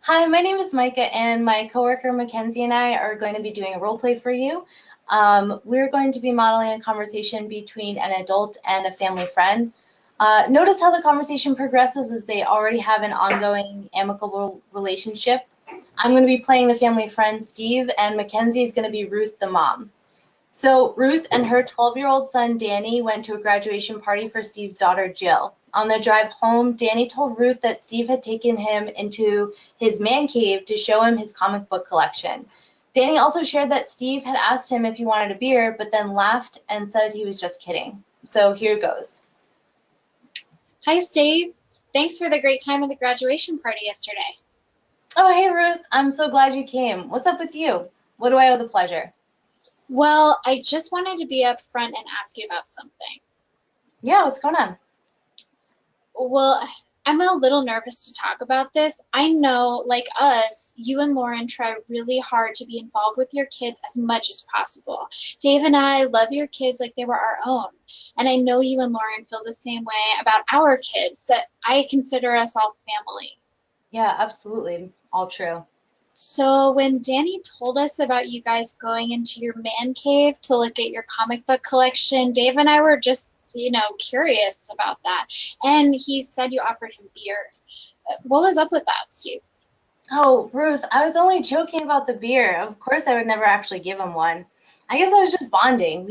Hi, my name is Micah, and my coworker Mackenzie and I are going to be doing a role play for you. We're going to be modeling a conversation between an adult and a family friend. Notice how the conversation progresses as they already have an ongoing amicable relationship. I'm going to be playing the family friend Steve, and Mackenzie is going to be Ruth, the mom. So Ruth and her 12-year-old son Danny went to a graduation party for Steve's daughter Jill. On the drive home, Danny told Ruth that Steve had taken him into his man cave to show him his comic book collection. Danny also shared that Steve had asked him if he wanted a beer, but then laughed and said he was just kidding. So here goes. Hi, Steve. Thanks for the great time at the graduation party yesterday. Oh, hey Ruth, I'm so glad you came. What's up with you? What do I owe the pleasure? Well, I just wanted to be upfront and ask you about something. Yeah, what's going on? Well, I'm a little nervous to talk about this. I know, like us, you and Lauren try really hard to be involved with your kids as much as possible. Dave and I love your kids like they were our own. And I know you and Lauren feel the same way about our kids, that I consider us all family. Yeah, absolutely. All true. So when Danny told us about you guys going into your man cave to look at your comic book collection, Dave and I were just, curious about that. And he said you offered him beer. What was up with that, Steve? Oh, Ruth, I was only joking about the beer. Of course, I would never actually give him one. I guess I was just bonding,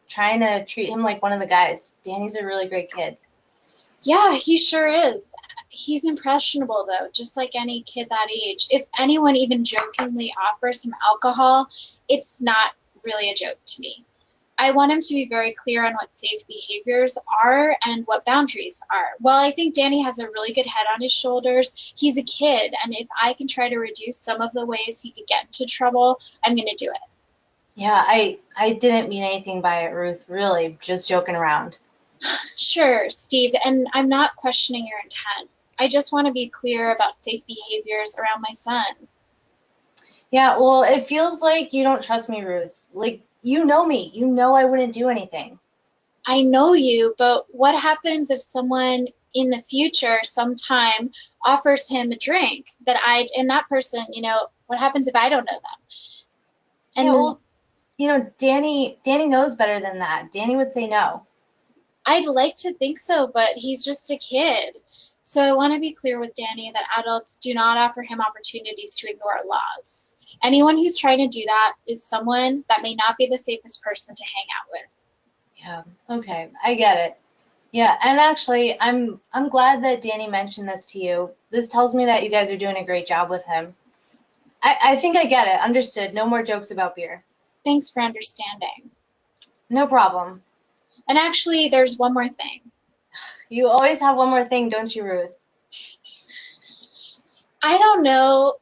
trying to treat him like one of the guys. Danny's a really great kid. Yeah, he sure is. He's impressionable, though, just like any kid that age. If anyone even jokingly offers him alcohol, it's not really a joke to me. I want him to be very clear on what safe behaviors are and what boundaries are. While I think Danny has a really good head on his shoulders, he's a kid, and if I can try to reduce some of the ways he could get into trouble, I'm going to do it. Yeah, I didn't mean anything by it, Ruth. Really, just joking around. Sure, Steve, and I'm not questioning your intent. I just want to be clear about safe behaviors around my son. Yeah, well, it feels like you don't trust me, Ruth. Like, you know me. You know I wouldn't do anything. I know you, but what happens if someone in the future sometime offers him a drink and that person, what happens if I don't know them? Yeah, And well, Danny knows better than that. Danny would say no. I'd like to think so, but he's just a kid. So I want to be clear with Danny that adults do not offer him opportunities to ignore laws. Anyone who's trying to do that is someone that may not be the safest person to hang out with. Yeah, okay, I get it. Yeah, and actually, I'm glad that Danny mentioned this to you. This tells me that you guys are doing a great job with him. I think I get it. Understood. No more jokes about beer. Thanks for understanding. No problem. And actually, there's one more thing. You always have one more thing, don't you, Ruth? I don't know.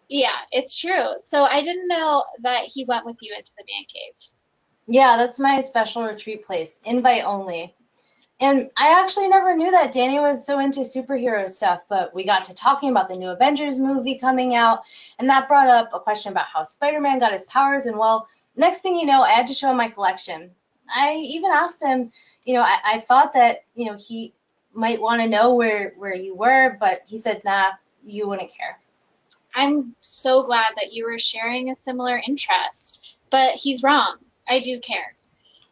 Yeah, it's true. So I didn't know that he went with you into the man cave. Yeah, that's my special retreat place. Invite only. And I actually never knew that Danny was so into superhero stuff, but we got to talking about the new Avengers movie coming out, and that brought up a question about how Spider-Man got his powers, and well, next thing you know, I had to show him my collection. I even asked him, I thought that, he might want to know where you were, but he said, nah, you wouldn't care. I'm so glad that you were sharing a similar interest, but he's wrong. I do care.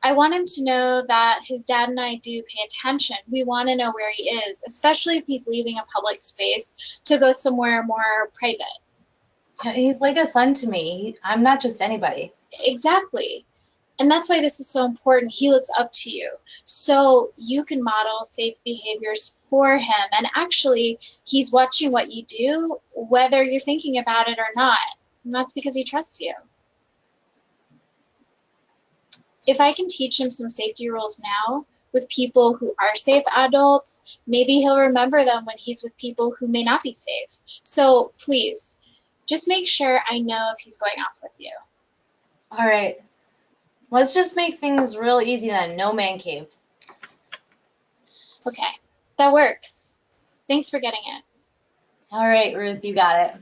I want him to know that his dad and I do pay attention. We want to know where he is, especially if he's leaving a public space to go somewhere more private. He's like a son to me. I'm not just anybody. Exactly. And that's why this is so important. He looks up to you. So you can model safe behaviors for him. And actually, he's watching what you do, whether you're thinking about it or not. And that's because he trusts you. If I can teach him some safety rules now with people who are safe adults, maybe he'll remember them when he's with people who may not be safe. So please, just make sure I know if he's going off with you. All right. Let's just make things real easy then. No man cave. Okay, that works. Thanks for getting it. All right, Ruth, you got it.